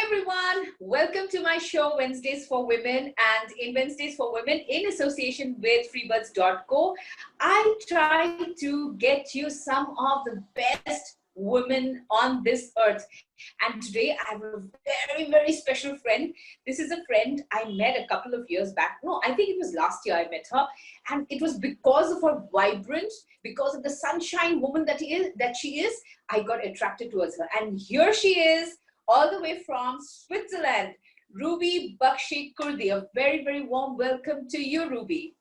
everyone, welcome to my show Wednesdays for Women, and in Wednesdays for Women in association with freebirds.co, I try to get you some of the best women on this earth. And today I have a very special friend. This is a friend I met a couple of years back. No, I think it was last year I met her, and it was because of her vibrance, because of the sunshine woman that she is, I got attracted towards her. And here she is, all the way from Switzerland, Ruby Bakshi Kurdi. A very warm welcome to you, Ruby.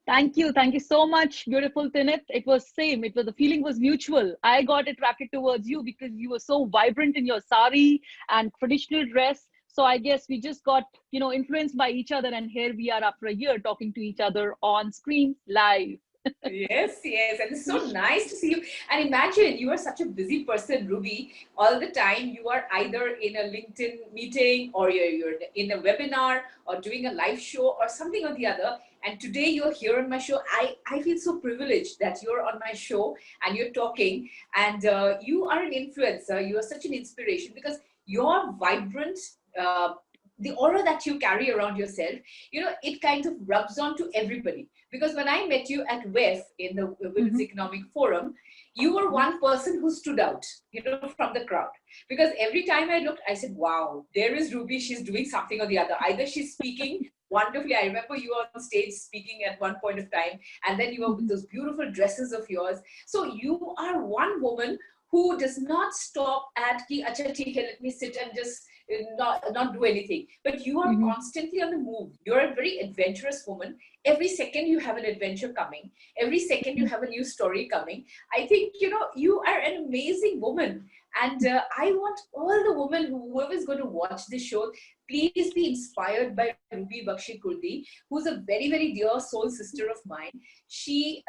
Thank you so much, beautiful Tinit. It was same. The feeling was mutual. I got attracted towards you because you were so vibrant in your sari and traditional dress. So I guess we just got influenced by each other, and here we are after a year talking to each other on screen live. Yes, and it's so nice to see you. And imagine, you are such a busy person, Ruby. All the time you are either in a LinkedIn meeting, or you're in a webinar, or doing a live show or something or the other. And today you're here on my show. I feel so privileged that you're on my show and you're talking, and you are an influencer. You are such an inspiration because you're vibrant. The aura that you carry around yourself, it kind of rubs on to everybody. Because when I met you at WEF in the Women's Economic Forum, you were one person who stood out, from the crowd. Because every time I looked, I said, wow, there is Ruby. She's doing something or the other. Either she's speaking wonderfully. I remember you on stage speaking at one point of time, and then you were with those beautiful dresses of yours. So you are one woman who does not stop at ki acha theek hai, let me sit and just not do anything. But you are constantly on the move. You're a very adventurous woman. Every second you have an adventure coming. Every second you have a new story coming. I think, you are an amazing woman. And I want all the women, whoever is going to watch this show, please be inspired by Ruby Bakshi Kurdi, who's a very dear soul sister of mine. She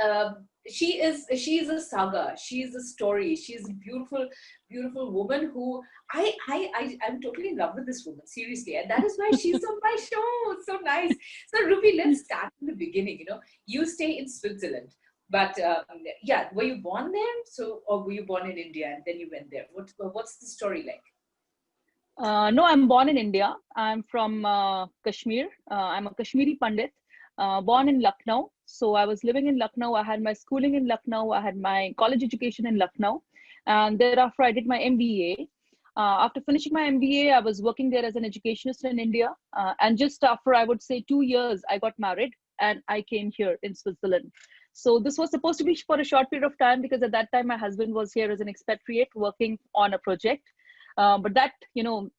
is a saga. She is a story. She is a beautiful woman who I'm totally in love with this woman, seriously. And that is why she's on my show. It's so nice. So Ruby, let's start from the beginning. You stay in Switzerland. But were you born there? Or were you born in India and then you went there? What's the story like? No, I'm born in India. I'm from Kashmir. I'm a Kashmiri Pandit, born in Lucknow. So I was living in Lucknow. I had my schooling in Lucknow. I had my college education in Lucknow. And thereafter, I did my MBA. After finishing my MBA, I was working there as an educationist in India. And just after, I would say 2 years, I got married and I came here in Switzerland. So this was supposed to be for a short period of time because at that time, my husband was here as an expatriate working on a project. But that,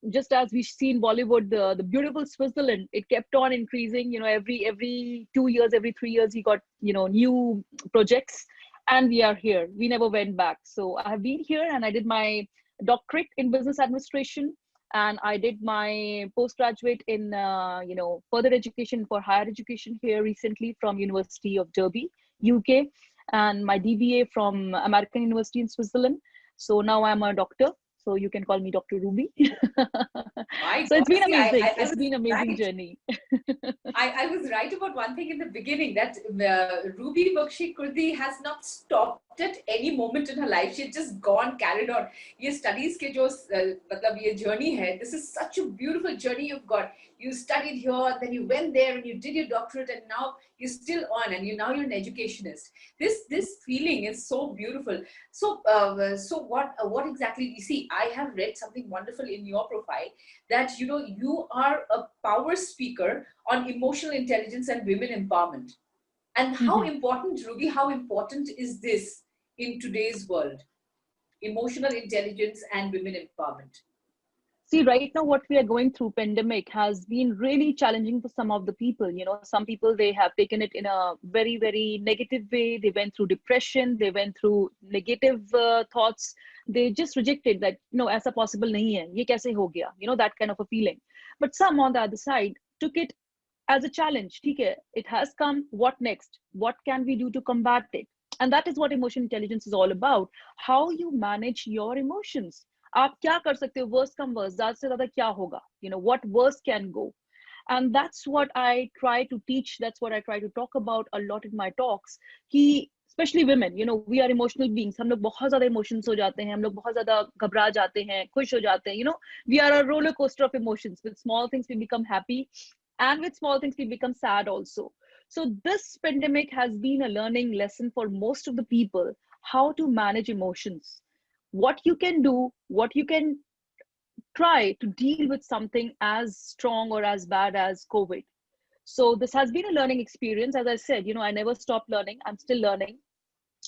just as we see in Bollywood, the beautiful Switzerland, it kept on increasing, every 2 years, every 3 years, he got, new projects, and we are here. We never went back. So I have been here and I did my doctorate in business administration, and I did my postgraduate in, further education for higher education here recently from University of Derby, UK, and my DBA from American University in Switzerland. So now I'm a doctor. So you can call me Dr. Ruby. So it's been amazing. It's been an amazing journey. I was right about one thing in the beginning, that Ruby Bakshi Kurdi has not stopped at any moment in her life. She's just gone, carried on. Ye studies ke jo ye journey hai, this is such a beautiful journey you've got. You studied here, then you went there and you did your doctorate, and now you're still on, and now you're an educationist. This feeling is so beautiful. So what exactly, you see, I have read something wonderful in your profile, that you are a power speaker on emotional intelligence and women empowerment. And how important, Ruby, how important is this in today's world? Emotional intelligence and women empowerment. See, right now, what we are going through, pandemic, has been really challenging for some of the people. Some people, they have taken it in a very negative way. They went through depression. They went through negative thoughts. They just rejected that, aisa possible nahi hai. Ye kaise ho gaya? That kind of a feeling. But some on the other side took it as a challenge. Okay, it has come. What next? What can we do to combat it? And that is what emotional intelligence is all about. How you manage your emotions. आप क्या कर सकते हो, worst come worst, ज़्यादा से ज़्यादा क्या होगा, what worst can go. And that's what I try to teach. That's what I try to talk about a lot in my talks. कि especially women, we are emotional beings. हम लोग बहुत ज़्यादा emotions हो जाते हैं, हम लोग बहुत ज़्यादा घबरा जाते हैं, खुश हो जाते हैं, we are a roller coaster of emotions. With small things we become happy, and with small things we become sad also. So this pandemic has been a learning lesson for most of the people, how to manage emotions, what you can do, what you can try to deal with something as strong or as bad as COVID. So this has been a learning experience. As I said, I never stopped learning. I'm still learning.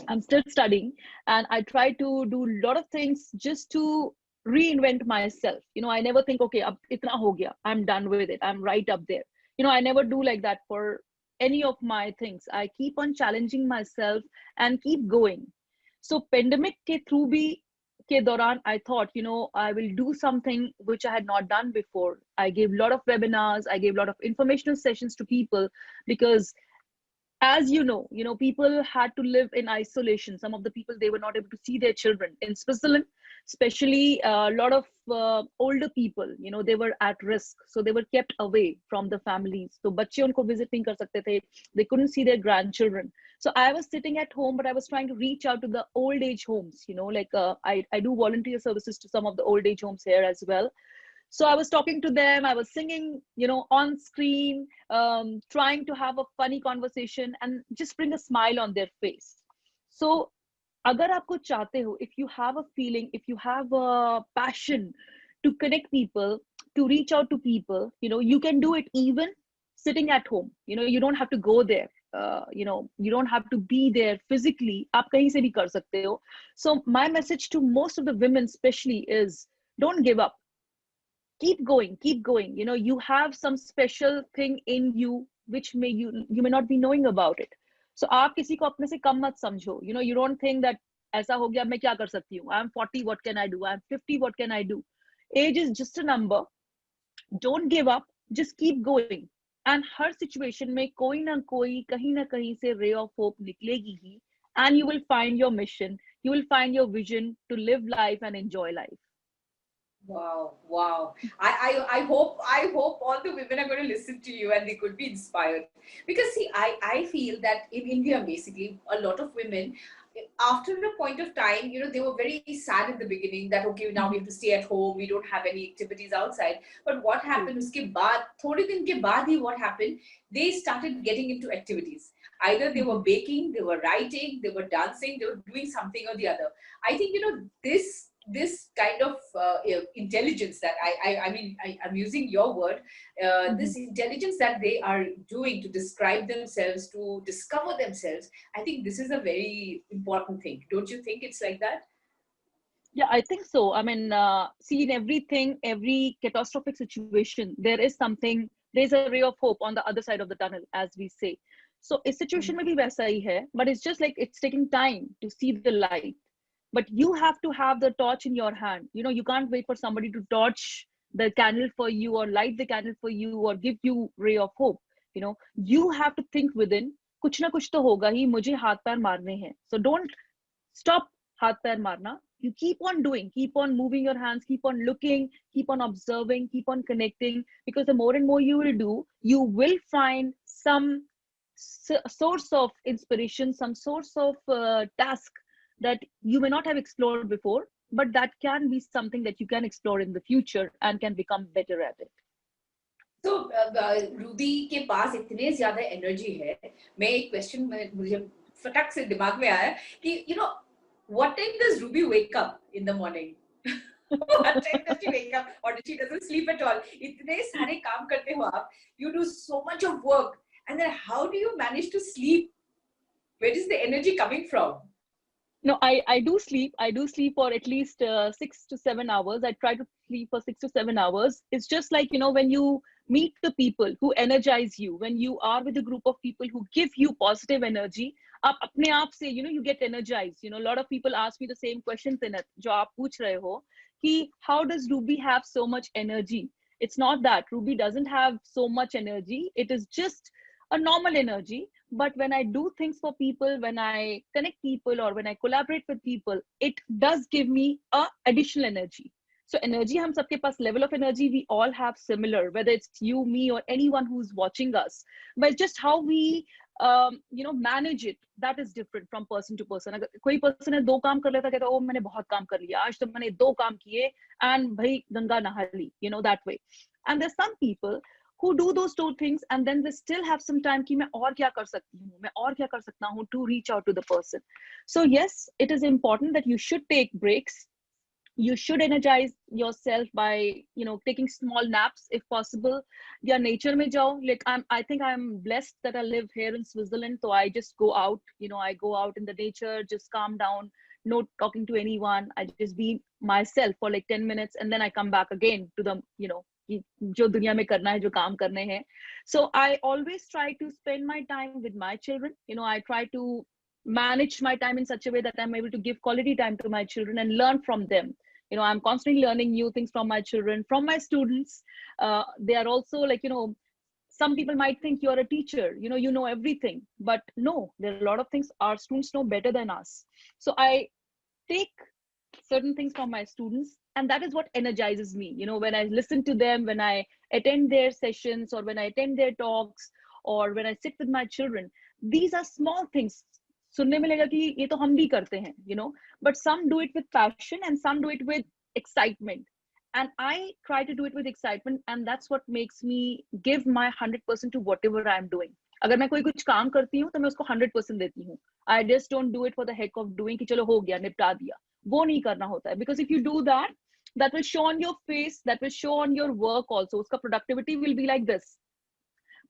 I'm still studying, and I try to do a lot of things just to reinvent myself. I never think, okay, ab itna ho gaya, I'm done with it, I'm right up there. I never do like that for any of my things. I keep on challenging myself and keep going. So pandemic ke through bhi ke dauran, I thought, I will do something which I had not done before. I gave a lot of webinars, I gave a lot of informational sessions to people, because as people had to live in isolation. Some of the people, they were not able to see their children in Switzerland, especially a lot of older people, they were at risk, so they were kept away from the families. So bachche unko visit nahi kar sakte the, they couldn't see their grandchildren. So I was sitting at home, but I was trying to reach out to the old age homes, like I do volunteer services to some of the old age homes here as well. So I was talking to them, I was singing, on screen, trying to have a funny conversation and just bring a smile on their face. So agar aapko chahte ho, if you have a feeling, if you have a passion to connect people, to reach out to people, you can do it even sitting at home. You don't have to go there. You don't have to be there physically. Aap kahin se bhi kar sakte ho. So my message to most of the women especially is, don't give up. Keep going, keep going. You have some special thing in you which you may not be knowing about it. So आप किसी को अपने से कम मत समझो. You don't think that ऐसा हो गया, मैं क्या कर सकती हूँ. I'm 40, what can I do? I'm 50, what can I do? Age is just a number. Don't give up, just keep going. And her situation में कोई ना कोई कहीं ना कहीं से ray of hope निकलेगी ही. And you will find your mission, you will find your vision to live life and enjoy life. Wow, wow. I hope all the women are going to listen to you and they could be inspired. Because see, I feel that in India, basically, a lot of women, after a point of time, they were very sad in the beginning that, okay, now we have to stay at home, we don't have any activities outside. But what happened, uske baad, thode din ke baad hi what happened, they started getting into activities. Either they were baking, they were writing, they were dancing, they were doing something or the other. I think, this kind of intelligence that I'm using your word, this intelligence that they are doing to describe themselves, to discover themselves, I think this is a very important thing. Don't you think it's like that? Yeah, I think so. I mean, see, in everything, every catastrophic situation, there's a ray of hope on the other side of the tunnel, as we say. So, a situation may be वैसा ही है, but it's just like it's taking time to see the light. But you have to have the torch in your hand. You can't wait for somebody to torch the candle for you or light the candle for you or give you ray of hope. You have to think within, कुछ ना कुछ तो होगा ही, मुझे हाथ पैर मारने हैं. So don't stop हाथ पैर मारना. You keep on doing, keep on moving your hands, keep on looking, keep on observing, keep on connecting, because the more and more you will do, you will find some source of inspiration, some source of task that you may not have explored before, but that can be something that you can explore in the future and can become better at it. So Ruby के पास इतने ज्यादा energy है. मैं एक question मुझे फटक से दिमाग में आया कि what time does Ruby wake up in the morning? What time does she wake up, or she doesn't sleep at all? इतने सारे काम करते हो आप. You do so much of work, and then how do you manage to sleep? Where is the energy coming from? No, I do sleep. I do sleep for at least 6 to 7 hours. I try to sleep for 6 to 7 hours. It's just like, when you meet the people who energize you, when you are with a group of people who give you positive energy, आप अपने आप से, you get energized. A lot of people ask me the same questions in it, जो आप पूछ रहे हो, कि how does Ruby have so much energy? It's not that. Ruby doesn't have so much energy. It is just a normal energy. But when I do things for people, when I connect people, or when I collaborate with people, it does give me a additional energy. So energy हम सबके पास, level of energy we all have similar, whether it's you, me, or anyone who's watching us, but just how we manage it, that is different from person to person. अगर कोई person है 2 काम कर लेता, कहता ओ मैंने बहुत काम कर लिया आज, तो मैंने 2 काम किए and भाई गंगा नहा ली, that way. And there's some people who do those 2 things and then they still have some time कि मैं और क्या कर सकती हूँ, मैं और क्या कर सकता हूँ, to reach out to the person. So yes, it is important that you should take breaks. You should energize yourself by taking small naps if possible. या nature में जाओ. Like I think I'm blessed that I live here in Switzerland, so I just go out, I go out in the nature, just calm down, no talking to anyone. I just be myself for like 10 minutes and then I come back again to the जो दुनिया में करना है, जो काम करने हैं. So I always try to spend my time with my children. I try to manage my time in such a way that I'm able to give quality time to my children and learn from them. I'm constantly learning new things from my children, from my students. They are also like, some people might think you're a teacher, you know everything, but no, there are a lot of things our students know better than us. So I take certain things from my students, and that is what energizes me. When I listen to them, when I attend their sessions, or when I attend their talks, or when I sit with my children, these are small things. सुनने में लगा कि ये तो हम भी करते हैं, but some do it with passion and some do it with excitement, and I try to do it with excitement, and that's what makes me give my 100% to whatever I'm doing. अगर मैं कोई कुछ काम करती हूँ तो मैं उसको 100% देती हूँ. I just don't do it for the heck of doing कि चलो हो गया, निपटा दिया. वो नहीं करना होता है, because if you do that, that will show on your face, that will show on your work also. उसका productivity will be like this.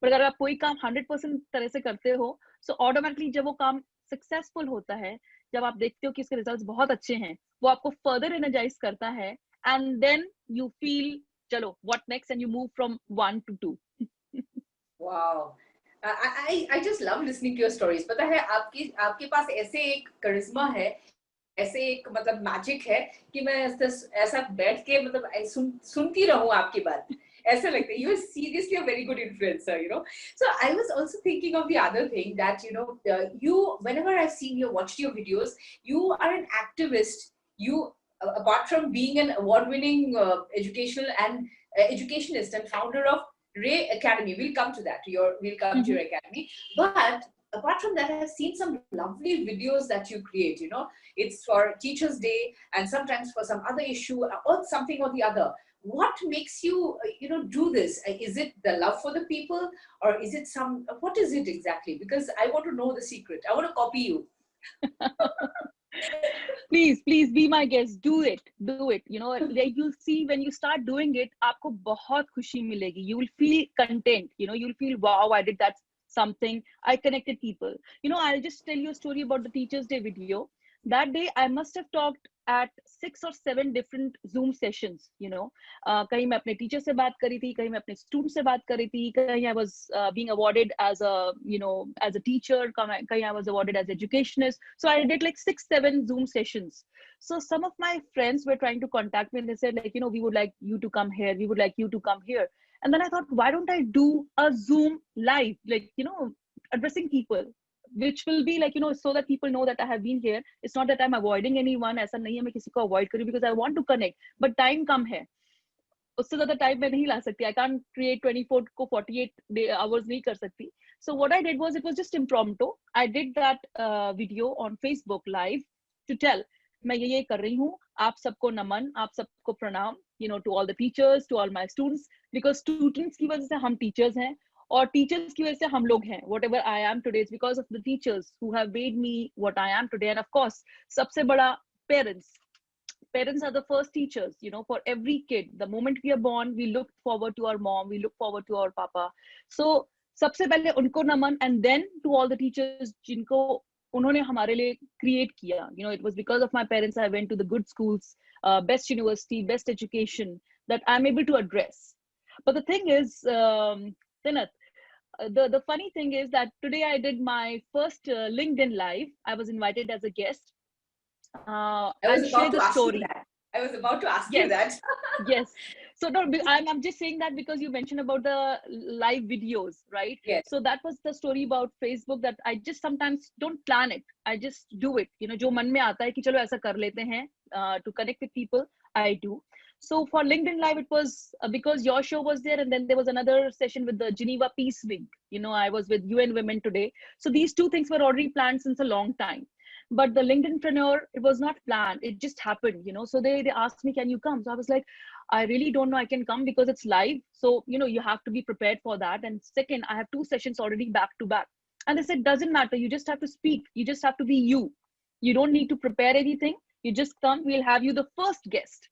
पर अगर आप कोई काम 100% तरह से करते हो, so automatically जब वो काम सक्सेसफुल होता है, जब आप देखते हो कि इसके रिजल्ट्स बहुत अच्छे हैं, वो आपको फर्दर एनर्जाइज करता है, एंड देन यू फील चलो what next, and you move from 1 to 2. Wow. I just love listening to your stories. पता है आपके पास ऐसे एक करिश्मा है, ऐसे एक मतलब मैजिक है कि मैं ऐसा बैठ के मतलब सुनती रहूं आपकी बात. ऐसा लगता है. You are seriously a very good influencer, So I was also thinking of the other thing that, you, whenever I've seen you, watched your videos, you are an activist. You, apart from being an award-winning educational and educationist and founder of Ray Academy, we'll come to that. We'll come to your academy. But apart from that, I've seen some lovely videos that you create. It's for Teachers' Day and sometimes for some other issue or something or the other. What makes you, do this? Is it the love for the people, or is it what is it exactly? Because I want to know the secret. I want to copy you. Please be my guest. Do it. Like you'll see when you start doing it, आपको बहुत खुशी मिलेगी. You will feel content. You'll feel, wow, I did that something. I connected people. I'll just tell you a story about the Teachers' Day video. That day, I must have talked at 6 or 7 different Zoom sessions. कहीं मैं अपने teacher से बात करी थी, कहीं मैं अपने स्टूडेंट से बात करी थी, कहीं I was being awarded as a as a teacher, कहीं I was awarded as educationist. So I did like 6-7 Zoom sessions. So some of my friends were trying to contact me and they said like, we would like you to come here, we would like you to come here. And then I thought, why don't I do a Zoom live, like addressing people, which will be like, so that people know that I have been here. It's not that I'm avoiding anyone. ऐसा नहीं है मैं किसी को avoid करूँ, because I want to connect. But time कम है. उससे ज़्यादा time मैं नहीं ला सकती. I can't create 24 को 48 hours नहीं कर सकती. So what I did was, it was just impromptu. I did that video on Facebook Live to tell, मैं ये कर रही हूँ. आप सबको नमन, आप सबको प्रणाम. To all the teachers, to all my students, because students की वजह से हम teachers हैं. और teachers की वजह से हम लोग हैं. Whatever I am today is because of the teachers who have made me what I am today. And of course, सबसे बड़ा parents. Parents are the first teachers, for every kid. The moment we are born, we look forward to our mom, we look forward to our papa. So सबसे पहले उनको नमन, and then to all the teachers जिनको उन्होंने हमारे लिए create किया. It was because of my parents I went to the good schools, best university, best education, that I'm able to address. But the thing is, Tinath, the funny thing is that today I did my first LinkedIn Live. I was invited as a guest. I was about to ask you that. Yes. So no, I'm just saying that because you mentioned about the live videos, right? Yes. So that was the story about Facebook, that I just sometimes don't plan it. I just do it. जो मन में आता है कि चलो ऐसा कर लेते हैं, to connect with people, I do. So for LinkedIn Live, it was because your show was there, and then there was another session with the Geneva Peace Week. You know, I was with UN Women today. So these two things were already planned since a long time. But the LinkedInpreneur, it was not planned. It just happened, you know. So they asked me, can you come? So I was like, I really don't know I can come because it's live. So, you know, you have to be prepared for that. And second, I have two sessions already back to back. And they said, doesn't matter. You just have to speak. You just have to be you. You don't need to prepare anything. You just come. We'll have you the first guest.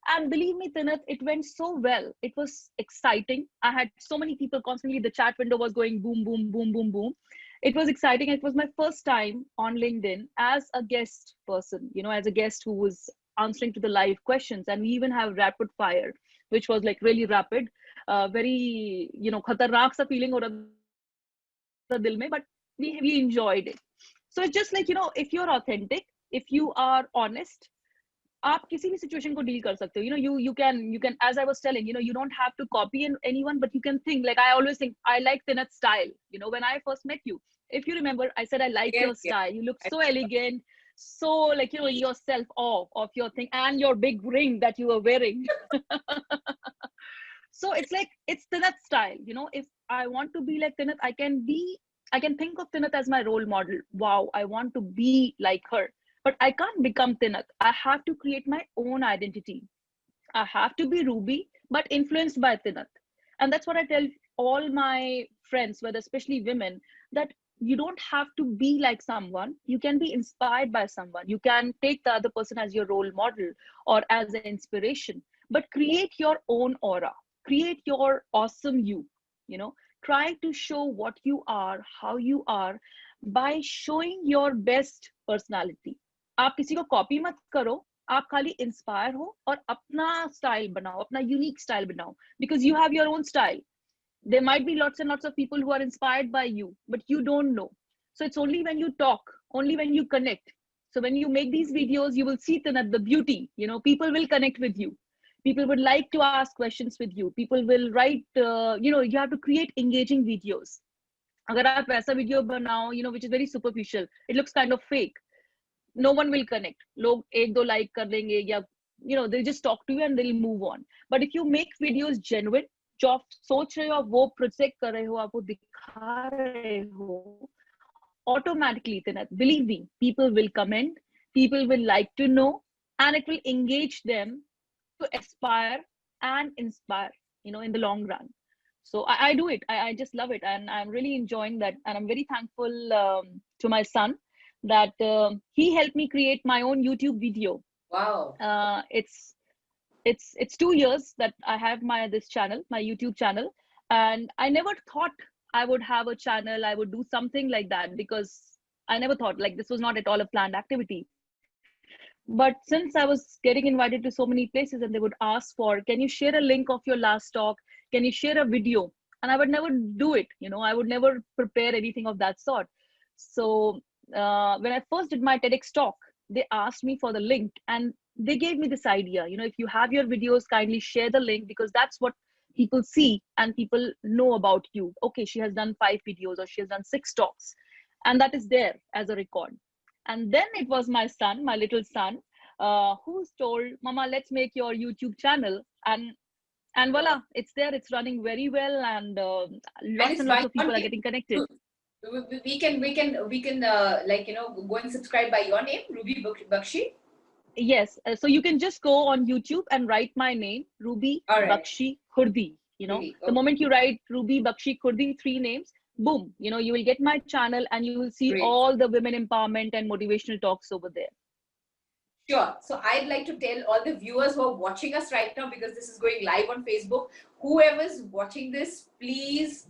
And believe me, Tinath, it went so well. It was exciting. I had so many people constantly. The chat window was going boom, boom, boom, boom, boom. It was exciting. It was my first time on LinkedIn as a guest person, you know, as a guest who was answering to the live questions. And we even have rapid fire, which was like really rapid, very, you know, khatarnak sa feeling ho raha tha dil mein, but we enjoyed it. So it's just like, you know, if you're authentic, if you are honest, आप किसी भी situation को deal कर सकते हो. You know, you can, as I was telling, you know, you don't have to copy anyone, but you can think. Like I always think, I like Tinath's style. You know, when I first met you, if you remember, I said I like your style. You look so elegant, so like, you know, yourself of your thing, and your big ring that you were wearing. So it's like, it's Tinath's style. You know, if I want to be like Tinath, I can think of Tinath as my role model. Wow, I want to be like her. But I can't become Tinath. I have to create my own identity. I have to be Ruby, but influenced by Tinath. And that's what I tell all my friends, whether especially women, that you don't have to be like someone. You can be inspired by someone. You can take the other person as your role model or as an inspiration, but create your own aura. Create your awesome you, you know, try to show what you are, how you are, by showing your best personality. आप किसी को copy मत करो, आप खाली inspire हो और अपना स्टाइल बनाओ, अपना यूनिक स्टाइल बनाओ, because you have your own style. There might be lots and lots of people who are inspired by you, but you don't know. So it's only when you talk, only when you connect. So when you make these videos, you will see Tinath, the beauty. You know, people will connect with you. People would like to ask questions with you. People will write, you know, you have to create engaging videos. अगर आप वैसा video बनाओ, you know, which is very superficial, it looks kind of fake. No one will connect. लोग एक दो like कर देंगे या, you know, they just talk to you and they'll move on. But if you make videos genuine, जो आप सोच रहे हो, आप वो प्रोजेक्ट कर रहे हो, आप वो दिखा रहे हो, automatically, Tinath, believe me, people will comment, people will like to know, and it will engage them to aspire and inspire, you know, in the long run. So I do it. I just love it, and I'm really enjoying that. And I'm very thankful to my son that he helped me create my own YouTube video. Wow. It's 2 years that I have this channel, my YouTube channel, and I never thought I would have a channel. I would do something like that, because I never thought, like, this was not at all a planned activity. But since I was getting invited to so many places and they would ask for, can you share a link of your last talk? Can you share a video? And I would never do it. You know, I would never prepare anything of that sort. So when I first did my TEDx talk, they asked me for the link and they gave me this idea. You know, if you have your videos, kindly share the link, because that's what people see and people know about you. Okay, she has done 5 videos or she has done 6 talks, and that is there as a record. And then it was my son, my little son, who's told, Mama, let's make your YouTube channel. And voila, it's there. It's running very well, and lots and lots of people are getting connected. We can like, you know, go and subscribe by your name, Ruby Bakshi. Yes, so you can just go on YouTube and write my name, Ruby Bakshi Khurdi. You know, the moment you write Ruby Bakshi Khurdi, 3 names, boom, you know, you will get my channel and you will see all the women empowerment and motivational talks over there. Sure. So I'd like to tell all the viewers who are watching us right now, because this is going live on Facebook, whoever's watching this, please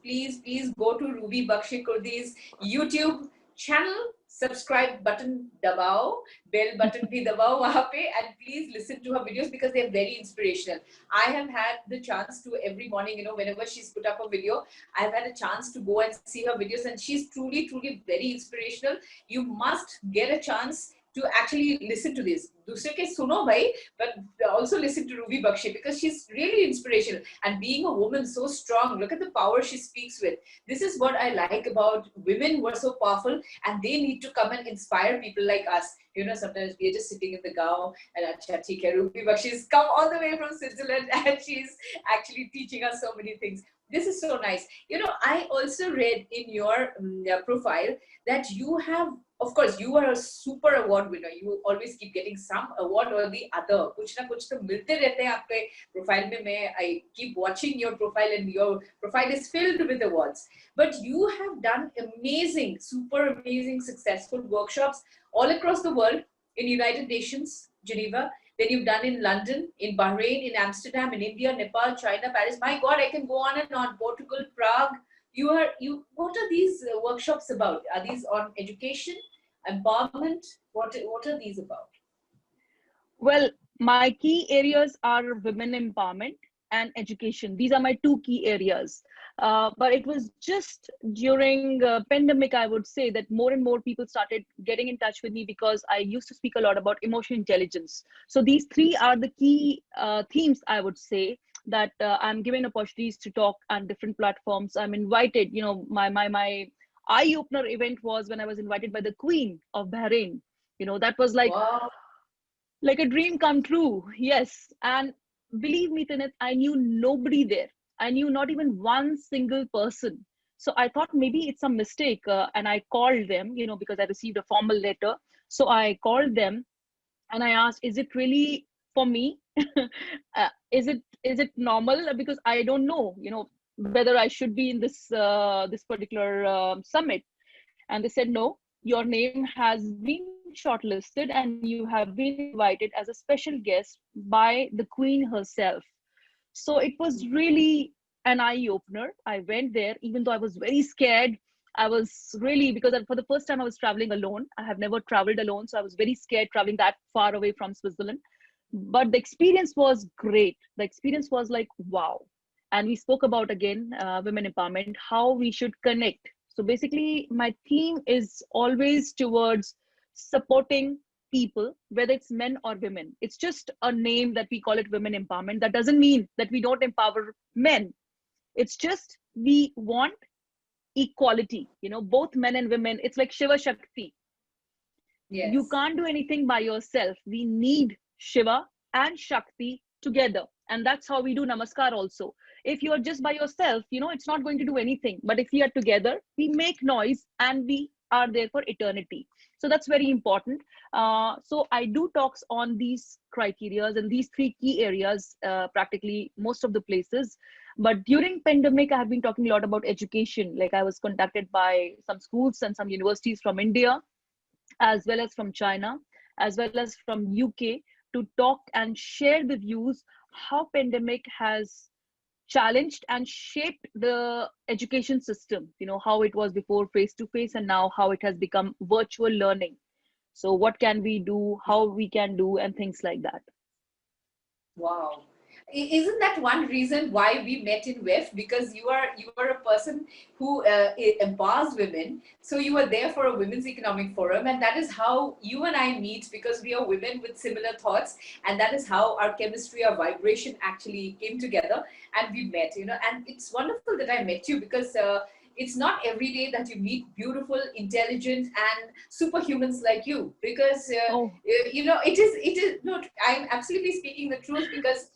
go to Ruby Bakshi Khurdi's YouTube channel, subscribe button dabao, bell button bhi dabao wahan pe, and please listen to her videos because they're very inspirational. I have had the chance to, every morning, you know, whenever she's put up a video, I've had a chance to go and see her videos, and she's truly very inspirational. You must get a chance to actually listen to this. दूसरे के सुनो भाई, but also listen to Ruby Bakshi because she's really inspirational. And being a woman so strong, look at the power she speaks with. This is what I like about women who are so powerful, and they need to come and inspire people like us. You know, sometimes we're just sitting in the gao and acha theek hai, Ruby Bakshi's come all the way from Switzerland and she's actually teaching us so many things. This is so nice. You know, I also read in your profile that you have, of course, you are a super award winner. You always keep getting some award or the other. कुछ ना कुछ तो मिलते रहते हैं आपके profile में. मैं I keep watching your profile and your profile is filled with awards. But you have done amazing, super amazing, successful workshops all across the world in United Nations, Geneva. Then you've done in London, in Bahrain, in Amsterdam, in India, Nepal, China, Paris. My God, I can go on and on. Portugal, Prague. What are these workshops about? Are these on education, empowerment? What are these about? Well, my key areas are women empowerment and education. These are my two key areas. But it was just during pandemic, I would say, that more and more people started getting in touch with me because I used to speak a lot about emotional intelligence. So these three are the key themes, I would say, that I'm given opportunities to talk on different platforms. I'm invited. You know, my eye opener event was when I was invited by the Queen of Bahrain. You know, that was Wow. like a dream come true. Yes. And believe me, Tanit, I knew nobody there. I knew not even one single person. So I thought maybe it's a mistake. And I called them, you know, because I received a formal letter. So I called them and I asked, is it really for me? Is it normal? Because I don't know, you know, whether I should be in this particular summit. And they said, no, your name has been shortlisted and you have been invited as a special guest by the Queen herself. So it was really an eye opener. I went there, even though I was very scared. I was really, because for the first time I was traveling alone. I have never traveled alone. So I was very scared traveling that far away from Switzerland. But the experience was great. The experience was like, wow. And we spoke about, again, women empowerment, how we should connect. So basically, my theme is always towards supporting people, whether it's men or women. It's just a name that we call it women empowerment. That doesn't mean that we don't empower men. It's just we want equality, you know, both men and women. It's like Shiva Shakti. Yes. You can't do anything by yourself. We need Shiva and Shakti together. And that's how we do Namaskar also. If you're just by yourself, you know, it's not going to do anything. But if we are together, we make noise and we are there for eternity. So that's very important. So I do talks on these criterias and these three key areas, practically most of the places. But during pandemic, I have been talking a lot about education. Like I was contacted by some schools and some universities from India, as well as from China, as well as from UK, to talk and share the views how pandemic has challenged and shaped the education system. You know, how it was before face to face and now how it has become virtual learning. So what can we do, how we can do, and things like that. Wow. Isn't that one reason why we met in WEF? Because you are a person who empowers women. So you are there for a women's economic forum, and that is how you and I meet, because we are women with similar thoughts, and that is how our chemistry, our vibration actually came together, and we met. You know, and it's wonderful that I met you because. It's not every day that you meet beautiful, intelligent, and superhumans like you. Because you know, it is. No, I'm absolutely speaking the truth, because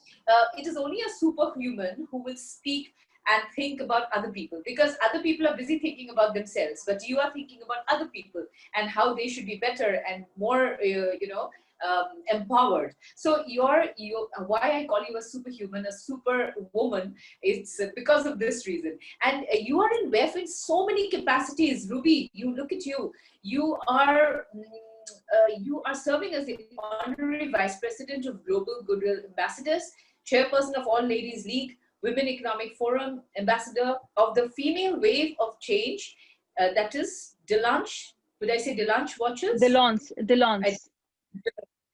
it is only a superhuman who will speak and think about other people, because other people are busy thinking about themselves, but you are thinking about other people and how they should be better and more, you know, empowered. So why I call you a superhuman, a super woman, it's because of this reason. And you are in WEF in so many capacities. Ruby, you look at you. You are serving as the honorary vice president of Global Goodwill Ambassadors, chairperson of All Ladies League, Women Economic Forum, ambassador of the Female Wave of Change, that is Delanche. Would I say Delanche Watches? Delance.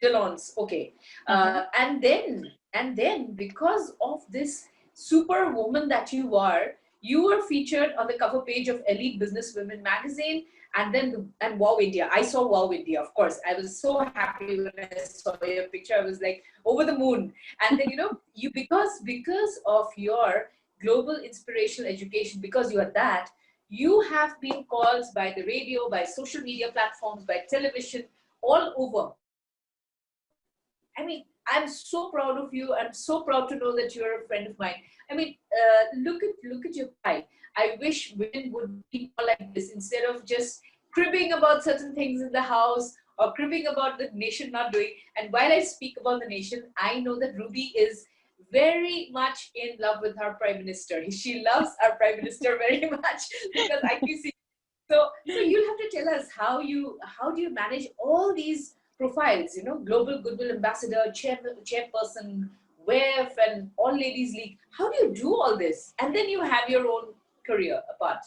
Delance, okay. And then because of this superwoman that you are, You were featured on the cover page of Elite Business Women magazine, and then and Wow India. I saw Wow India, of course. I was so happy when I saw your picture. I was like over the moon. And then you, because of your global inspirational education, because you are that, you have been called by the radio, by social media platforms, by television, all over. I mean, I'm so proud of you. I'm so proud to know that you're a friend of mine. I mean, look at your pride. I wish women would be more like this instead of just cribbing about certain things in the house or cribbing about the nation not doing. And while I speak about the nation, I know that Ruby is very much in love with our prime minister. She loves our prime minister very much because I can see. So you'll have to tell us how do you manage all these profiles, Global Goodwill Ambassador, chairperson, WEF, and All Ladies League. How do you do all this? And then you have your own career apart.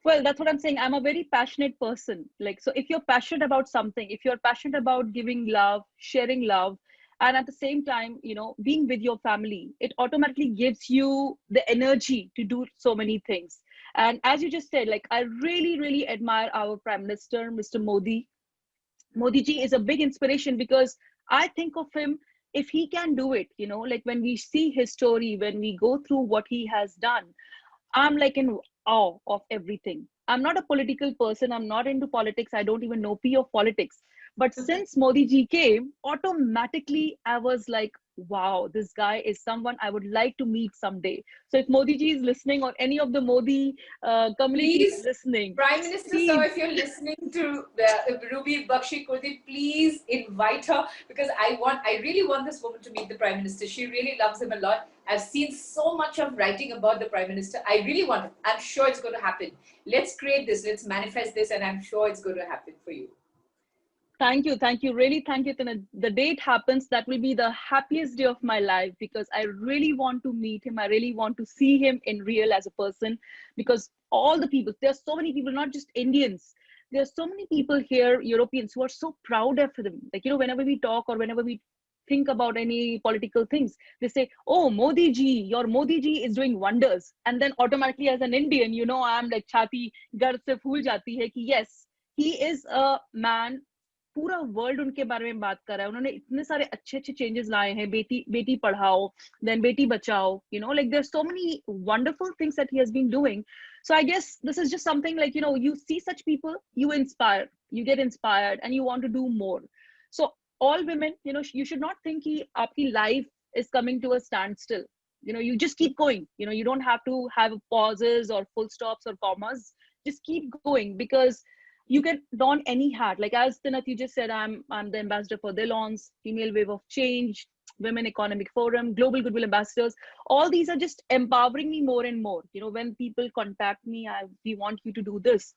Well, that's what I'm saying. I'm a very passionate person. Like, so if you're passionate about something, if you're passionate about giving love, sharing love, and at the same time, being with your family, it automatically gives you the energy to do so many things. And as you just said, like, I really, really admire our Prime Minister, Mr. Modi. Modi ji is a big inspiration because I think of him, if he can do it, like when we see his story, when we go through what he has done, I'm like in awe of everything. I'm not a political person. I'm not into politics. I don't even know P of politics. But since Modi ji came, automatically I was like, wow, this guy is someone I would like to meet someday. So if Modi ji is listening or any of the Modi community is listening, Prime Minister sir, if you're listening to Ruby Bakshi Kurdi, please invite her because I really want this woman to meet the Prime Minister. She really loves him a lot. I've seen so much of writing about the Prime Minister. I really want it. I'm sure it's going to happen. Let's create this. Let's manifest this, and I'm sure it's going to happen for you. Thank you. Really, thank you, Tina. The day it happens, that will be the happiest day of my life because I really want to meet him. I really want to see him in real as a person because all the people, there are so many people, not just Indians. There are so many people here, Europeans, who are so proud of him. Like, whenever we talk or whenever we think about any political things, they say, oh, Modi ji, your Modi ji is doing wonders. And then automatically as an Indian, I'm like, chhati gar se phool jati hai ki yes, he is a man. पूरा world उनके बारे में बात कर रहा है. उन्होंने इतने सारे अच्छे अच्छे चेंजेस लाए हैं. Beti Padhao, then Beti Bachao, like there's so many wonderful things that he has been doing. So I guess this is just something like, you see such people, you get inspired and you want to do more. So all women, you should not think कि आपकी life is coming to a standstill. You just keep going. You don't have to have pauses or full stops or commas. Just keep going because you can don any hat. Like as Tinat, you just said, I'm the ambassador for Delons, Female Wave of Change, Women Economic Forum, Global Goodwill Ambassadors. All these are just empowering me more and more. When people contact me, we want you to do this.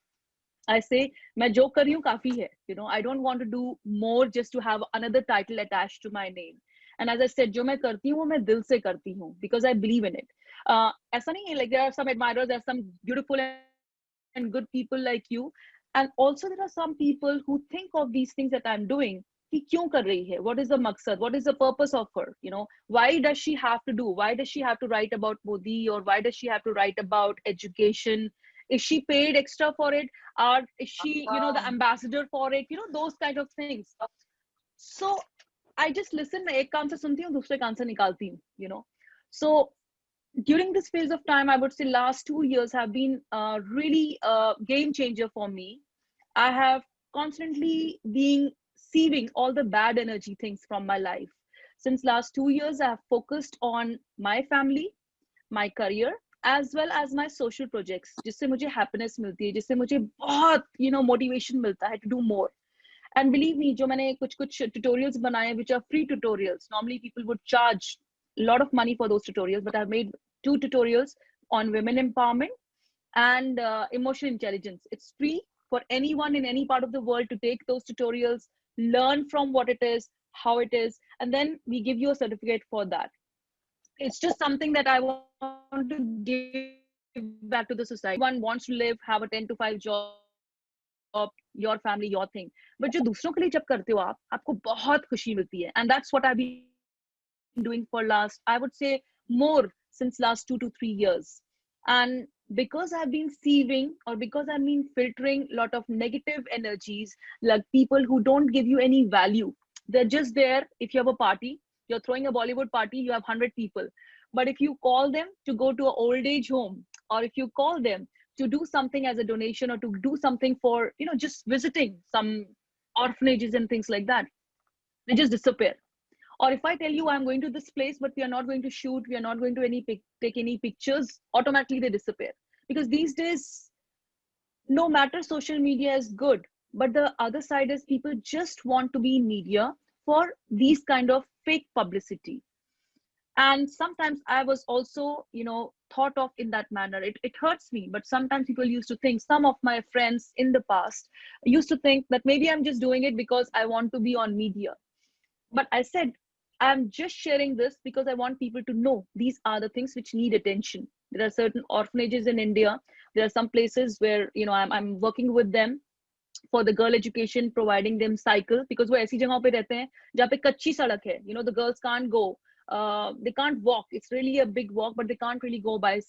I say, मैं जो कर रही हूँ काफी है. I don't want to do more just to have another title attached to my name. And as I said, जो मैं करती हूँ वो मैं दिल से करती हूँ because I believe in it. ऐसा नहीं है, like there are some admirers, there are some beautiful and good people like you. And also there are some people who think of these things that I'm doing. कि क्यों कर रही है? What is the maqsad? What is the purpose of her? Why does she have to do? Why does she have to write about Modi? Or why does she have to write about education? Is she paid extra for it? Or is she, the ambassador for it? Those kind of things. So I just listen. मैं एक कान से सुनती हूँ, दूसरे कान से निकालती हूँ. So during this phase of time, I would say last 2 years have been really a game changer for me. I have constantly been sieving all the bad energy things from my life. Since last 2 years, I have focused on my family, my career, as well as my social projects, जिससे मुझे happiness मिलती है, जिससे मुझे बहुत, motivation मिलता है to do more. And believe me, जो मैंने कुछ tutorials बनाए, which are free tutorials. Normally people would charge a lot of money for those tutorials, but I've made 2 tutorials on women empowerment and emotional intelligence. It's free for anyone in any part of the world to take those tutorials, learn from what it is, how it is, and then we give you a certificate for that. It's just something that I want to give back to the society. One wants to live, have a 10 to 5 job, your family, your thing. But जो दूसरों के लिए जब करते हो आपको बहुत खुशी मिलती है. And that's what I've been doing for last, I would say, more since last 2 to 3 years. And because I've been sieving, or because I've been filtering a lot of negative energies, like people who don't give you any value, they're just there. If you have a party, you're throwing a Bollywood party, you have 100 people. But if you call them to go to an old age home, or if you call them to do something as a donation, or to do something for, just visiting some orphanages and things like that, they just disappear. Or if I tell you I'm going to this place, but we are not going to shoot, we are not going to take any pictures, automatically they disappear. Because these days, no matter social media is good, but the other side is people just want to be in media for these kind of fake publicity. And sometimes I was also, thought of in that manner. It hurts me, but sometimes people used to think, some of my friends in the past used to think that maybe I'm just doing it because I want to be on media. But I said, I'm just sharing this because I want people to know these are the things which need attention. There are certain orphanages in India. There are some places where, I'm working with them for the girl education, providing them cycle, because वो ऐसी जगहों पे रहते हैं जहाँ पे कच्ची सड़क है. The girls can't go. They can't walk. It's really a big walk, but they can't really go by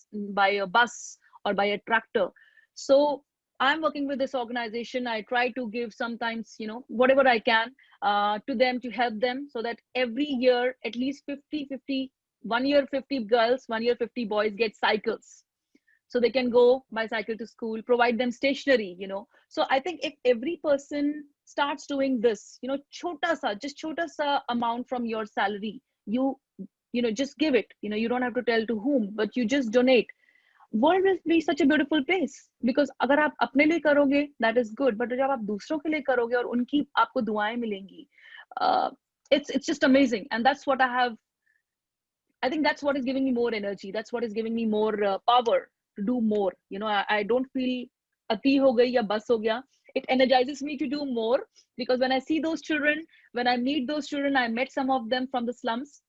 a bus or by a tractor. So I'm working with this organization. I try to give sometimes, whatever I can to them, to help them, so that every year at least 50, 1 year 50 girls, 1 year 50 boys get cycles, so they can go bicycle to school, provide them stationery. So I think if every person starts doing this, chota sa amount from your salary, just give it. You don't have to tell to whom, but you just donate. World will be such a beautiful place. Because अगर आप अपने लिए करोगे, that is good, but जब आप दूसरों के लिए करोगे और उनकी आपको दुआएं मिलेंगी, it's just amazing. And that's what I think that's what is giving me more energy. That's what is giving me more power to do more. I don't feel ati ho gayi ya bas ho gaya. It energizes me to do more, because when I see those children, when I meet those children, I met some of them from the slums.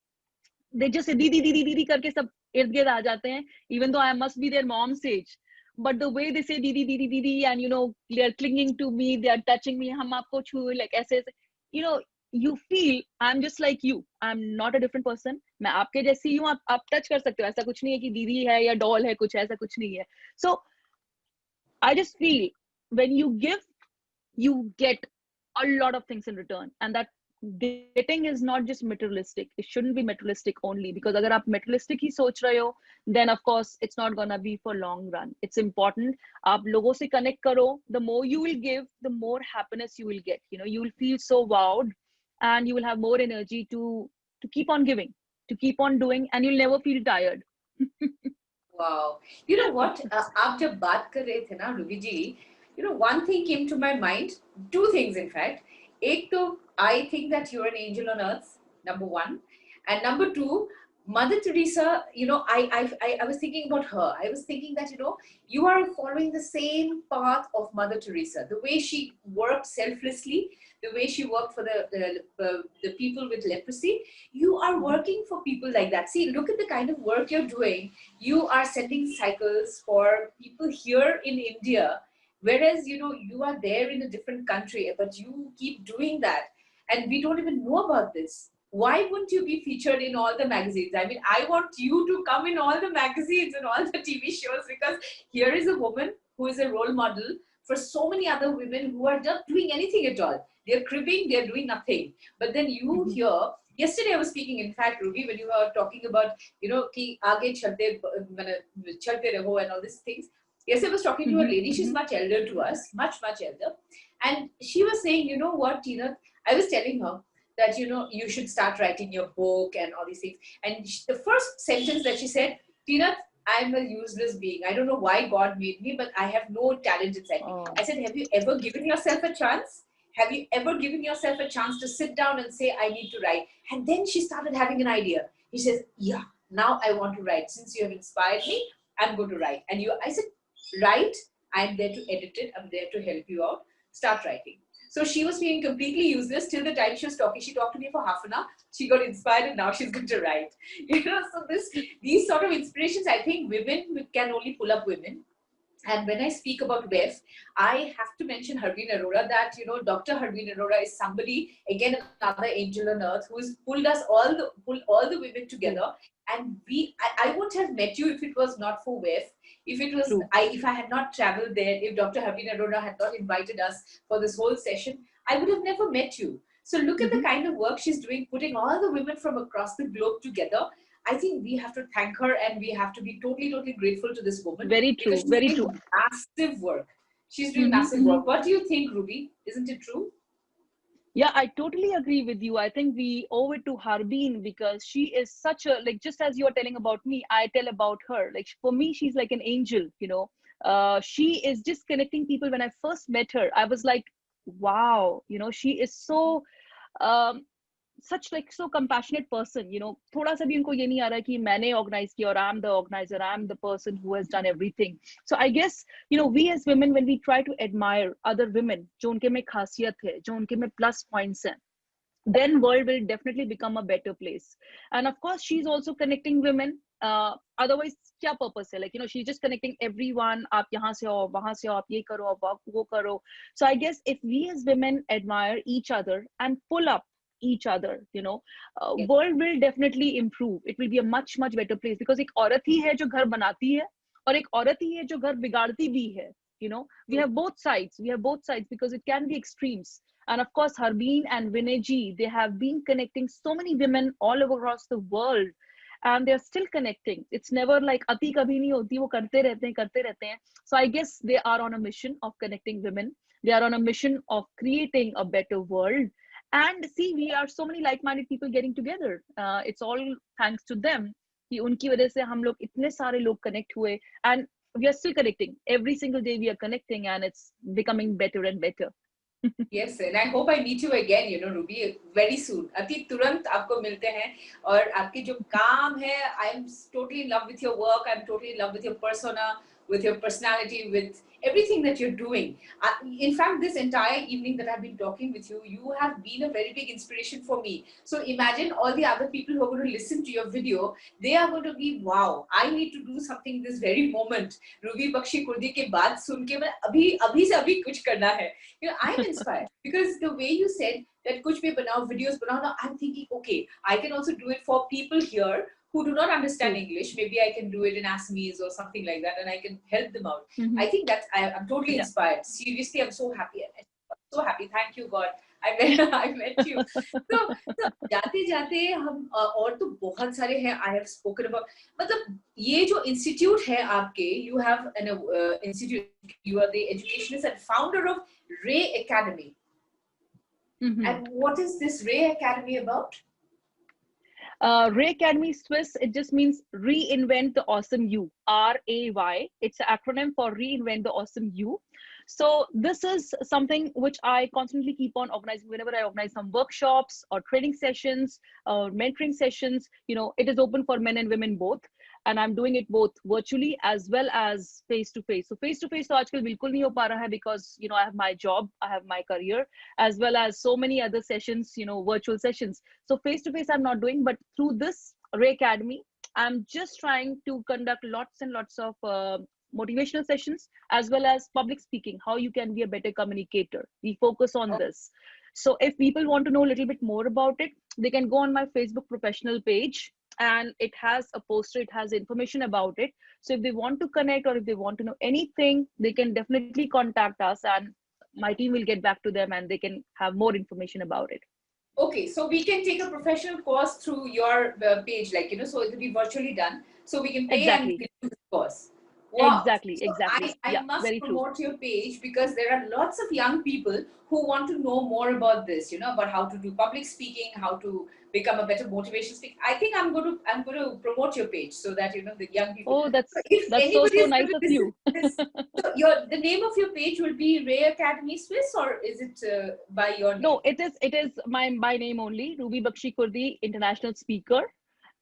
They just say didi didi didi करके सब इर्द गिर्द आ जाते हैं, even though I must be their mom's age. But the way they say didi didi didi, and they are clinging to me, they are touching me, हम आपको छुए, like ऐसे, you feel I'm just like you. I'm not a different person. मैं आपके जैसी हूँ, आप touch कर सकते हो. ऐसा कुछ नहीं है कि दीदी है या doll है, कुछ ऐसा कुछ नहीं है. So I just feel when you give, you get a lot of things in return. And that getting is not just materialistic. It shouldn't be materialistic only, because अगर आप materialistic ही सोच रहे हो, then of course it's not gonna be for long run. It's important आप लोगों से connect करो. The more you will give, the more happiness you will get. You will feel so wowed, and you will have more energy to keep on giving, to keep on doing, and you'll never feel tired. Wow. You know what? आप जब बात कर रहे थे ना Ruby ji, one thing came to my mind. Two things, in fact. एक तो, I think that you're an angel on earth, number one, and number two, Mother Teresa. I was thinking about her. I was thinking that you are following the same path of Mother Teresa. The way she worked selflessly, the way she worked for the people with leprosy. You are working for people like that. See, look at the kind of work you're doing. You are sending cycles for people here in India, whereas you are there in a different country, but you keep doing that, and we don't even know about this. Why wouldn't you be featured in all the magazines? I mean, I want you to come in all the magazines and all the TV shows, because here is a woman who is a role model for so many other women who are not doing anything at all. They're cribbing, they're doing nothing. But then you here, yesterday I was speaking, in fact, Ruby, when you were talking about, ki aage chalte raho and all these things. Yes, I was talking to a lady. She's much elder to us, much elder. And she was saying, you know what, Tina, I was telling her that, you should start writing your book and all these things. And the first sentence that she said, Tina, I'm a useless being. I don't know why God made me, but I have no talent inside me. I said, have you ever given yourself a chance? Have you ever given yourself a chance to sit down and say, I need to write? And then she started having an idea. He says, yeah, now I want to write. Since you have inspired me, I'm going to write. And I said, write. I'm there to edit it. I'm there to help you out. Start writing. So she was feeling completely useless till the time she was talking. She talked to me for half an hour. She got inspired, and now she's going to write. So these sort of inspirations, I think women can only pull up women. And when I speak about WEF, I have to mention Harveen Arora, that, Dr. Harveen Arora is somebody, again, another angel on earth, who has pulled all the women True. together. And I wouldn't have met you if it was not for WEF. True. If I had not traveled there, if Dr. Harveen Arora had not invited us for this whole session, I would have never met you. So look at the Hmm. kind of work she's doing, putting all the women from across the globe together. I think we have to thank her, and we have to be totally, totally grateful to this woman, Very because true. she's Very doing true. massive work. She's doing Hmm. massive Hmm. work. What do you think, Ruby? Isn't it true? Yeah, I totally agree with you. I think we owe it to Harbeen because she is such a, like, just as you're telling about me, I tell about her. Like, for me, she's like an angel, you know. She is just connecting people. When I first met her, I was like, wow, you know, she is so um, such like so compassionate person, you know. थोड़ा सा भी उनको ये नहीं आ रहा कि मैंने organize किया और I'm the organizer, I'm the person who has done everything. So I guess, you know, we as women, when we try to admire other women जो उनके में खासियत है, जो उनके में plus points हैं, then world will definitely become a better place. And of course she's also connecting women. Otherwise क्या purpose है, like, you know, she's just connecting everyone. आप यहाँ से आओ, वहाँ से आओ, आप ये करो, आप वो करो. So I guess if we as women admire each other and pull up each other, you know, Yes. world will definitely improve. It will be a much much better place because एक औरत ही है जो घर बनाती है और एक औरत ही है जो घर बिगाड़ती भी है. You know, we have both sides. We have both sides because it can be extremes. And of course, Harbeen and Vinay ji, they have been connecting so many women all over across the world. And they're still connecting. It's never like ati kabhi nahi hoti, wo karte rehte hain. So I guess they are on a mission of connecting women. They are on a mission of creating a better world. And see, we are so many like-minded people getting together. It's all thanks to them. कि उनकी वजह से हम लोग इतने सारे लोग connect हुए, and we are still connecting. Every single day we are connecting, and it's becoming better and better. Yes, and I hope I meet you again, Ruby, very soon. अति तुरंत आपको मिलते हैं, और आपके जो काम है, I'm totally in love with your work. I'm totally in love with your persona, with your personality, with everything that you're doing. In fact, this entire evening that I've been talking with you, you have been a very big inspiration for me. So imagine all the other people who are going to listen to your video. They are going to be, wow, I need to do something this very moment. Ruby Bakhshi Kurdi के बात सुन के मैं अभी अभी से अभी कुछ करना है. I'm inspired because the way you said that kuch bhi banao, videos banao, now I'm thinking, okay, I can also do it for people here who do not understand True. English. Maybe I can do it in Assamese or something like that, and I can help them out. Mhm. I think I'm totally Yeah. inspired. Seriously, I'm so happy. I'm so happy. Thank you, God. I met, I met you. So जाते जाते हम और तो बहुत सारे हैं. I have spoken about. मतलब ये जो institute है आपके, you have an institute. You are the educationist and founder of Ray Academy. Mhm. And what is this Ray Academy about? Ray Academy Swiss, it just means reinvent the awesome you. RAY. It's an acronym for reinvent the awesome you. So this is something which I constantly keep on organizing whenever I organize some workshops or training sessions or mentoring sessions. You know, it is open for men and women both. And I'm doing it both virtually as well as face to face. So face to face तो आजकल बिल्कुल नहीं हो पा रहा है because, you know, I have my job, I have my career, as well as so many other sessions, you know, virtual sessions. So face to face I'm not doing, but through this Ray Academy, I'm just trying to conduct lots and lots of motivational sessions as well as public speaking, how you can be a better communicator. We focus on this. So if people want to know a little bit more about it, they can go on my Facebook professional page, and it has a poster, it has information about it. So if they want to connect or if they want to know anything, they can definitely contact us, and my team will get back to them and they can have more information about it. Okay, so we can take a professional course through your page, like, so it'll be virtually done. So we can pay and Exactly. do this course. Wow. Exactly. So Exactly. I Yeah, must very true. promote your page because there are lots of young people who want to know more about this, about how to do public speaking, how to become a better motivational speaker. I think I'm going to promote your page so that the young people. Oh, So if that's so anybody so is going nice to of listen you. to this, so the name of your page will be Ray Academy Swiss, or is it by your name? No, it is my name only, Ruby Bakshi Kurdi, international speaker.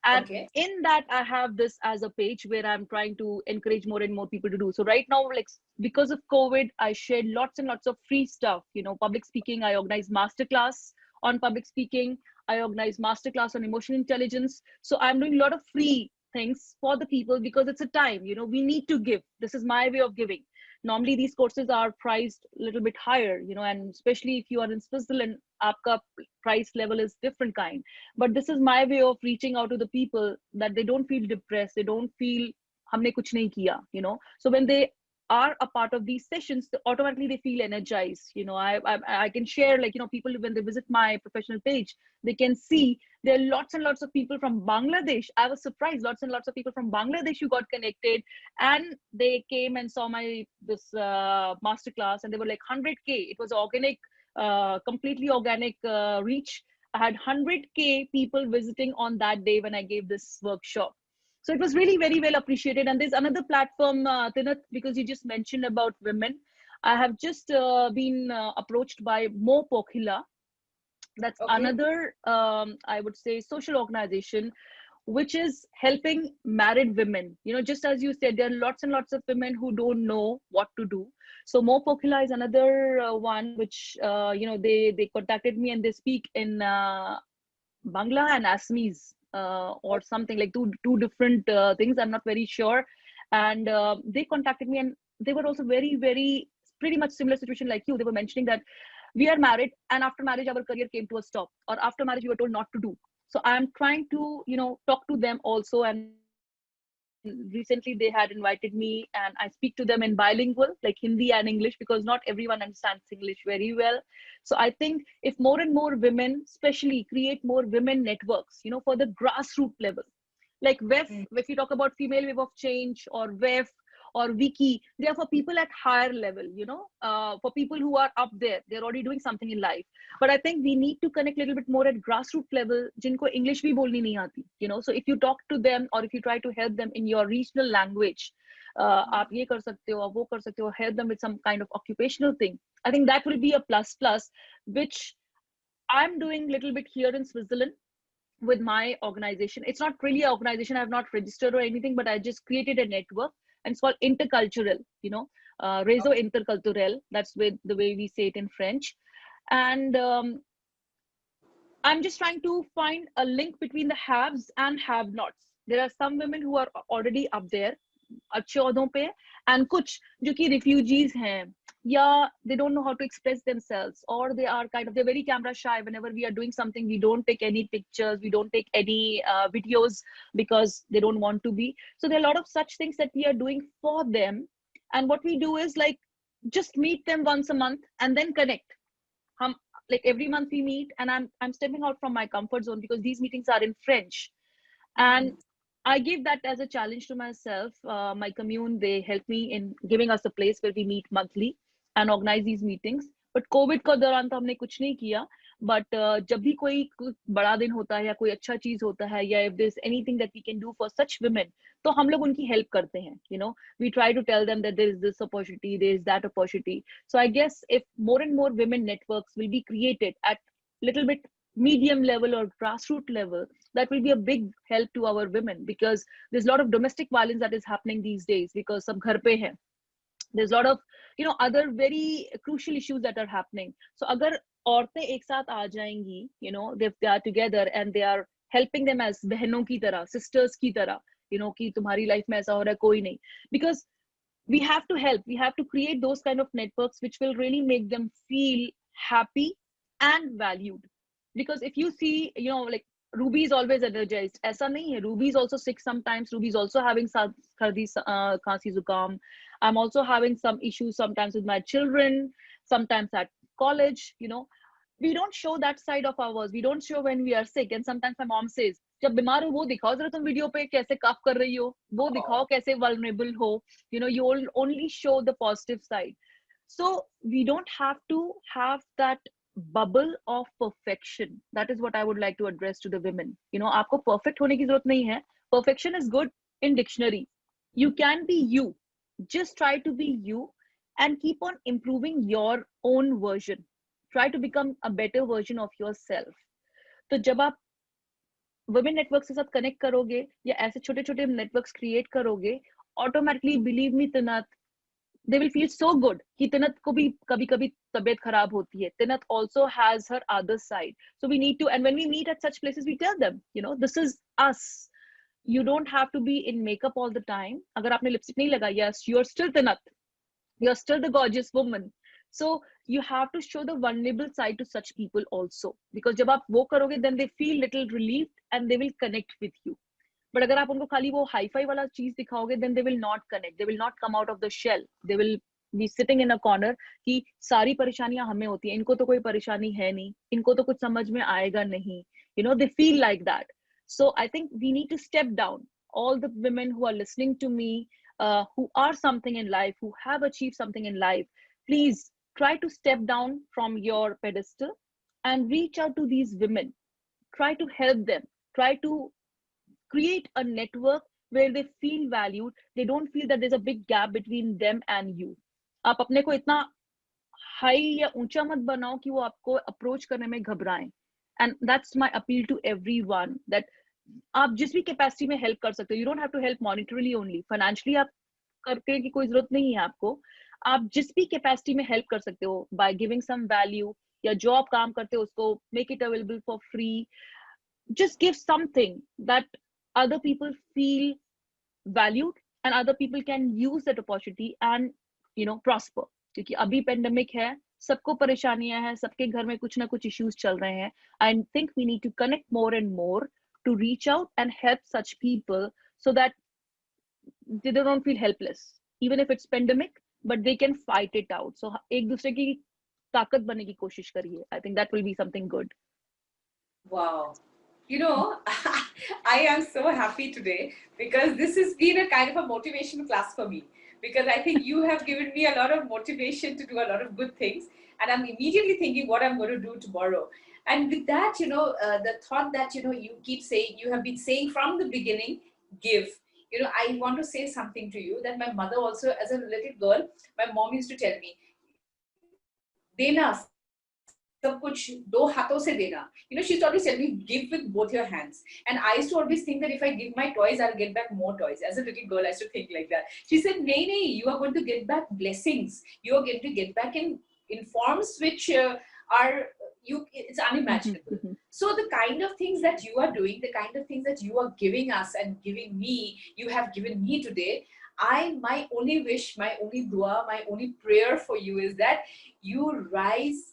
And Okay. in that I have this as a page where I'm trying to encourage more and more people to do. So right now, like, because of COVID, I shared lots and lots of free stuff, you know, public speaking. I organize masterclass on public speaking. I organize masterclass on emotional intelligence. So I'm doing a lot of free things for the people because it's a time, you know, we need to give. This is my way of giving. Normally these courses are priced a little bit higher, and especially if you are in Switzerland, aapka price level is different kind. But this is my way of reaching out to the people, that they don't feel depressed, they don't feel humne kuch nahi kiya. So when they are a part of these sessions, automatically they feel energized. I can share, like, people when they visit my professional page, they can see there are lots and lots of people from Bangladesh. I was surprised, lots and lots of people from Bangladesh who got connected, and they came and saw my this masterclass, and they were like 100K. It was organic, completely organic reach. I had 100K people visiting on that day when I gave this workshop. So it was really very well appreciated. And there's another platform, Tinath, because you just mentioned about women. I have just been approached by Mo Pokhila. That's Okay. another, I would say, social organization which is helping married women. Just as you said, there are lots and lots of women who don't know what to do. So Mo Pokhila is another one which, they contacted me, and they speak in Bangla and Assamese, or something like two different things. I'm not very sure. And they contacted me, and they were also very, very pretty much similar situation like you. They were mentioning that we are married, and after marriage our career came to a stop, or after marriage we were told not to do. So I'm trying to talk to them also. And recently they had invited me, and I speak to them in bilingual, like Hindi and English, because not everyone understands English very well. So I think if more and more women especially create more women networks, for the grassroots level, like WEF, if you talk about Female Wave of Change, or WEF, or Wiki, they are for people at higher level, for people who are up there, they're already doing something in life. But I think we need to connect a little bit more at grassroots level, jinko English bhi bolni nahi aati, so if you talk to them, or if you try to help them in your regional language, aap ye kar sakte ho, wo kar sakte ho, help them with some kind of occupational thing, I think that will be a plus plus, which I'm doing little bit here in Switzerland with my organization. It's not really an organization, I've not registered or anything, but I just created a network, and it's called Intercultural, Réseau Interculturel. That's the way we say it in French. And I'm just trying to find a link between the haves and have-nots. There are some women who are already up there, अच्छे ओहदों पे, and कुछ जो कि refugees हैं, yeah, they don't know how to express themselves, or they are they're very camera shy. Whenever we are doing something, we don't take any pictures, we don't take any videos, because they don't want to be. So there are a lot of such things that we are doing for them. And what we do is, like, just meet them once a month and then connect. Like every month we meet, and I'm stepping out from my comfort zone, because these meetings are in French. And I give that as a challenge to myself. My commune, they help me in giving us a place where we meet monthly and organize these meetings. But COVID का दौरान तो हमने कुछ नहीं किया. But जब भी कोई बड़ा दिन होता है, या कोई अच्छा चीज होता है, या if there's anything that we can do for such women, तो हम लोग उनकी help करते हैं. We try to tell them that there is this opportunity, there is that opportunity. So I guess if more and more women networks will be created at little bit medium level or grassroots level, that will be a big help to our women, because there's a lot of domestic violence that is happening these days, because sab ghar pe hai. There's a lot of other very crucial issues that are happening. So agar औरतें एक साथ आ जाएंगी, they are together and they are helping them as बहनों की तरह, sisters की तरह, कि तुम्हारी life में ऐसा हो रहा है, कोई नहीं. Because we have to help, we have to create those kind of networks which will really make them feel happy and valued. Because if you see, like, Ruby is always energized. ऐसा नहीं है. Ruby is also sick sometimes. Ruby is also having sardi, khansi, zukam. I'm also having some issues sometimes with my children, sometimes at college. We don't show that side of ours. We don't show when we are sick. And sometimes my mom says, जब बीमार हो वो दिखाओ जरा तुम video पे कैसे कफ कर रही हो, वो दिखाओ कैसे vulnerable हो. You only show the positive side. So we don't have to have that bubble of perfection. That is what I would like to address to the women. आपको perfect होने की जरूरत नहीं है. Perfection is good in dictionary. You can be you. Just try to be you and keep on improving your own version. Try to become a better version of yourself. तो जब आप women networks के साथ connect करोगे, या ऐसे छोटे छोटे networks create करोगे, automatically, believe me, Tinath, they will feel so good. कि Tinath को भी कभी कभी तबीयत खराब होती है. Tinath also has her other side. So we need to, and when we meet at such places, we tell them, this is us. You don't have to be in makeup all the time. अगर आपने lipstick नहीं लगाई, yes, you are still Tinath. you're still the gorgeous woman. So you have to show the vulnerable side to such people also, because जब आप वो करोगे then they feel little relieved and they will connect with you. But अगर आप उनको खाली वो hi fi वाला चीज दिखाओगे then they will not connect, they will not come out of the shell, they will be sitting in a corner कि सारी परेशानियां हमें होती हैं, इनको तो कोई परेशानी है नहीं, इनको तो कुछ समझ में आएगा नहीं, you know, they feel like that. So I think we need to step down. All the women who are listening to me, who are something in life, who have achieved something in life, please try to step down from your pedestal and reach out to these women. Try to help them, try to create a network where they feel valued, they don't feel that there's a big gap between them and you. आप अपने को इतना high या ऊंचा मत बनाओ कि वो आपको अप्रोच करने में घबराएं. And that's my appeal to everyone, that आप जिस भी कैपेसिटी में हेल्प कर सकते हो, you don't have to help monetarily only, financially आप करने की कोई जरूरत नहीं है आपको, आप जिस भी कैपेसिटी में हेल्प कर सकते हो, बाय गिविंग सम वैल्यू, या जो आप काम करते हो उसको make it available for free, just give something that other people feel valued and other people can use that opportunity and prosper. क्योंकि अभी पेंडेमिक है, सबको परेशानियां हैं, सबके घर में कुछ ना कुछ इश्यूज चल रहे हैं. I think we need to connect more and more to reach out and help such people so that they don't feel helpless, even if it's pandemic, but they can fight it out. So एक दूसरे की ताकत बनने की कोशिश करिए. I think that will be something good. Wow. You know, I am so happy today because this has been a kind of a motivation class for me, because I think you have given me a lot of motivation to do a lot of good things, and I'm immediately thinking what I'm going to do tomorrow. And with that, the thought that, you keep saying, you have been saying from the beginning, give. I want to say something to you that my mother also, as a little girl, my mom used to tell me, Dena, सब कुछ दो हाथों से देना. She used to always tell me, give with both your hands. And I used to always think that if I give my toys, I'll get back more toys. As a little girl, I used to think like that. She said, nay, you are going to get back blessings. You are going to get back in forms which it's unimaginable. Mm-hmm. So the kind of things that you are doing, the kind of things that you are giving us and giving me, you have given me today, my only wish, my only dua, my only prayer for you is that you rise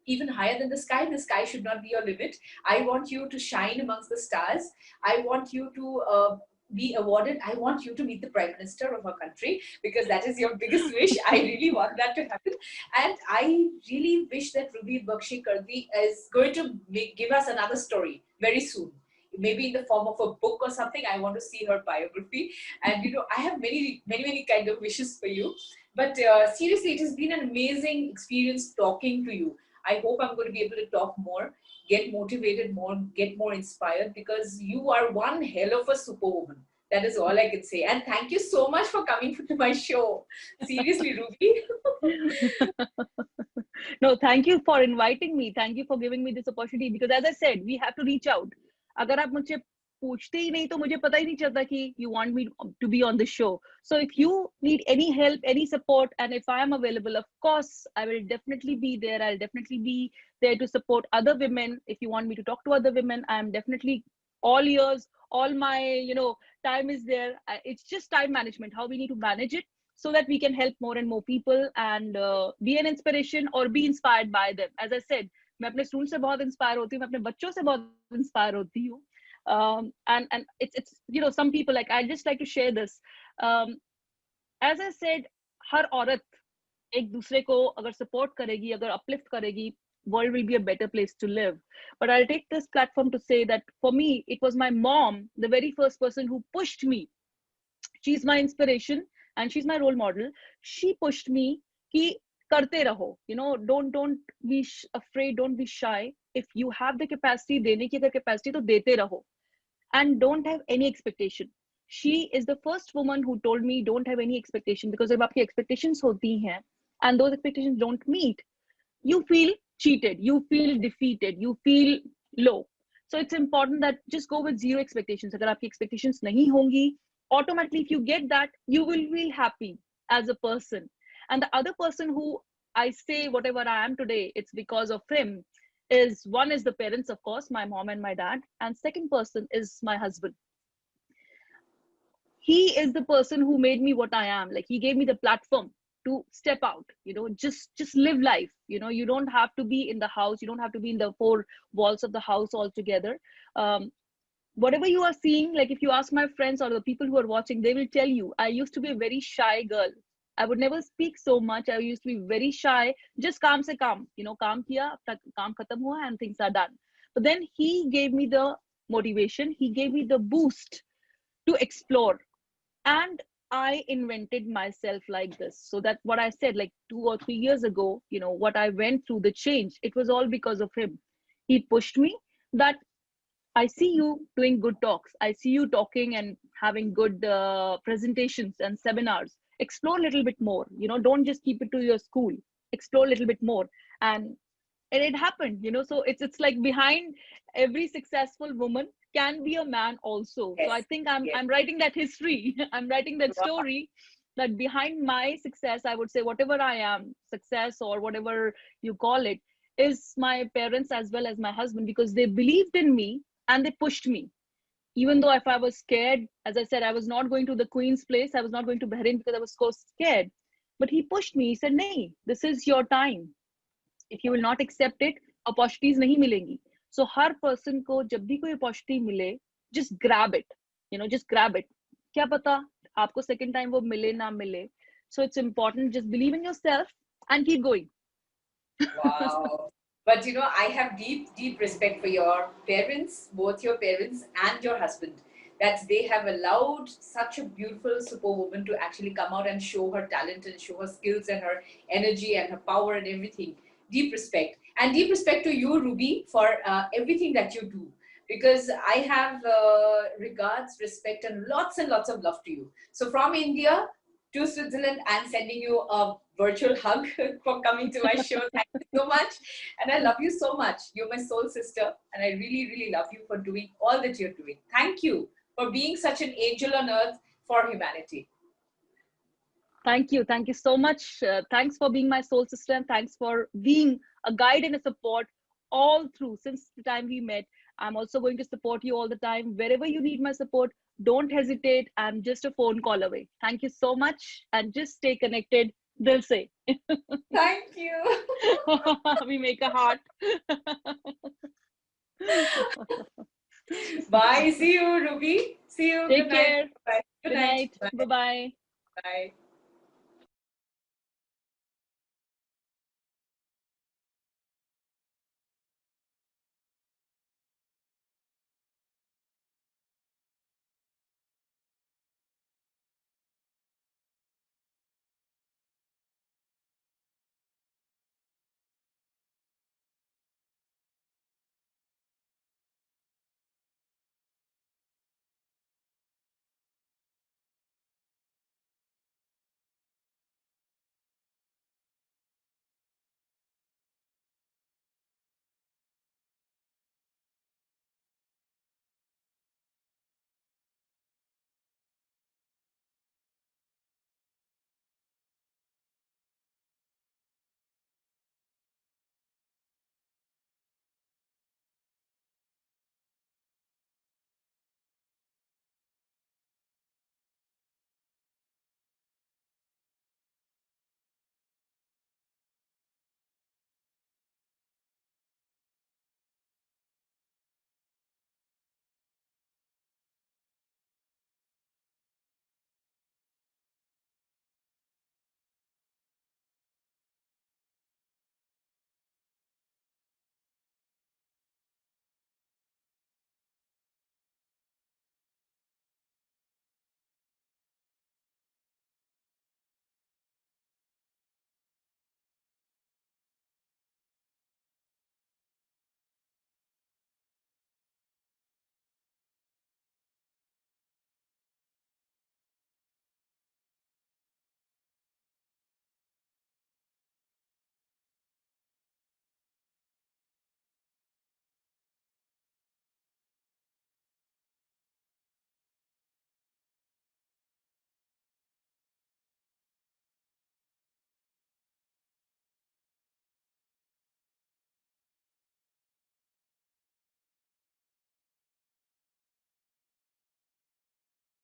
even higher than the sky. The sky should not be your limit. I want you to shine amongst the stars. I want you to be awarded. I want you to meet the Prime Minister of our country, because that is your biggest wish. I really want that to happen. And I really wish that Ruby Bakshi Kardi is going to give us another story very soon. Maybe in the form of a book or something. I want to see her biography. And I have many kind of wishes for you. But seriously, it has been an amazing experience talking to you. I hope I'm going to be able to talk more, get motivated more, get more inspired, because you are one hell of a superwoman. That is all I can say. And thank you so much for coming to my show. Seriously, Ruby. No, thank you for inviting me. Thank you for giving me this opportunity, because as I said, we have to reach out. अगर आप मुझे पूछते ही नहीं तो मुझे पता ही नहीं चलता कि you want me to be on the show. So if you need any help, any support, and if I am available, of course, I will definitely be there. I'll definitely be there to support other women. If you want me to talk to other women, I am definitely all ears. All my, time is there. It's just time management, how we need to manage it so that we can help more and more people and be an inspiration or be inspired by them. As I said, मैं अपने student से बहुत inspire होती हूँ, मैं अपने बच्चों से बहुत इंस्पायर होती हूँ. And it's some people, like, I just like to share this. As I said, हर औरत एक दूसरे को अगर सपोर्ट करेगी, अगर अपलिफ्ट करेगी, world will be a better place to live. But I'll take this platform to say that for me, it was my mom, the very first person who pushed me. She's my inspiration and she's my role model. She pushed me कि करते रहो, don't be afraid, don't be shy. If you have the capacity, देने की अगर capacity तो देते रहो, and don't have any expectation. She is the first woman who told me don't have any expectation, because जब आपकी expectations होती हैं and those expectations don't meet, you feel cheated, you feel defeated, you feel low. So it's important that just go with zero expectations. अगर आपकी expectations नहीं होंगी, automatically if you get that, you will feel happy as a person. And the other person who I say whatever I am today, it's because of him, is one is the parents, of course, my mom and my dad, and second person is my husband. He is the person who made me what I am. Like, he gave me the platform to step out, just live life. You don't have to be in the house, you don't have to be in the four walls of the house altogether. um, Whatever you are seeing, like if you ask my friends or the people who are watching, they will tell you I used to be a very shy girl. I would never speak so much. I used to be very shy, just काम से काम, काम किया, अपना काम खत्म हुआ, and things are done. But then he gave me the motivation, he gave me the boost to explore. And I invented myself like this. So that what I said like 2 or 3 years ago, what I went through, the change, it was all because of him. He pushed me that I see you doing good talks. I see you talking and having good presentations and seminars. Explore a little bit more. Don't just keep it to your school. Explore a little bit more, and it happened. So it's like behind every successful woman can be a man also. So I Yes. think I'm Yes. I'm writing that history. I'm writing that Wow. story. That behind my success, I would say whatever I am, success or whatever you call it, is my parents as well as my husband, because they believed in me and they pushed me. Even though if I was scared, as I said, I was not going to the Queen's place, I was not going to Bahrain because I was so scared. But he pushed me. He said, "Nahi, this is your time. If you will not accept it, opportunities nahi milengi." So her person को जब भी कोई opportunity मिले, just grab it. Just grab it. क्या पता आपको second time वो मिले ना मिले. So it's important. Just believe in yourself and keep going. Wow. But I have deep, deep respect for your parents, both your parents and your husband, that they have allowed such a beautiful superwoman to actually come out and show her talent and show her skills and her energy and her power and everything. Deep respect. And deep respect to you, Ruby, for everything that you do. Because I have regards, respect, and lots of love to you. So from India to Switzerland, I'm sending you a virtual hug for coming to my show. Thank you so much. And I love you so much. You're my soul sister. And I really, really love you for doing all that you're doing. Thank you for being such an angel on earth for humanity. Thank you. Thank you so much. Thanks for being my soul sister, and thanks for being a guide and a support all through since the time we met. I'm also going to support you all the time. Wherever you need my support, don't hesitate. I'm just a phone call away. Thank you so much, and just stay connected. They'll say. Thank you. We make a heart. Bye. See you, Ruby. See you. Take Good night. care. Bye. Good Good night. night. Bye-bye. Bye.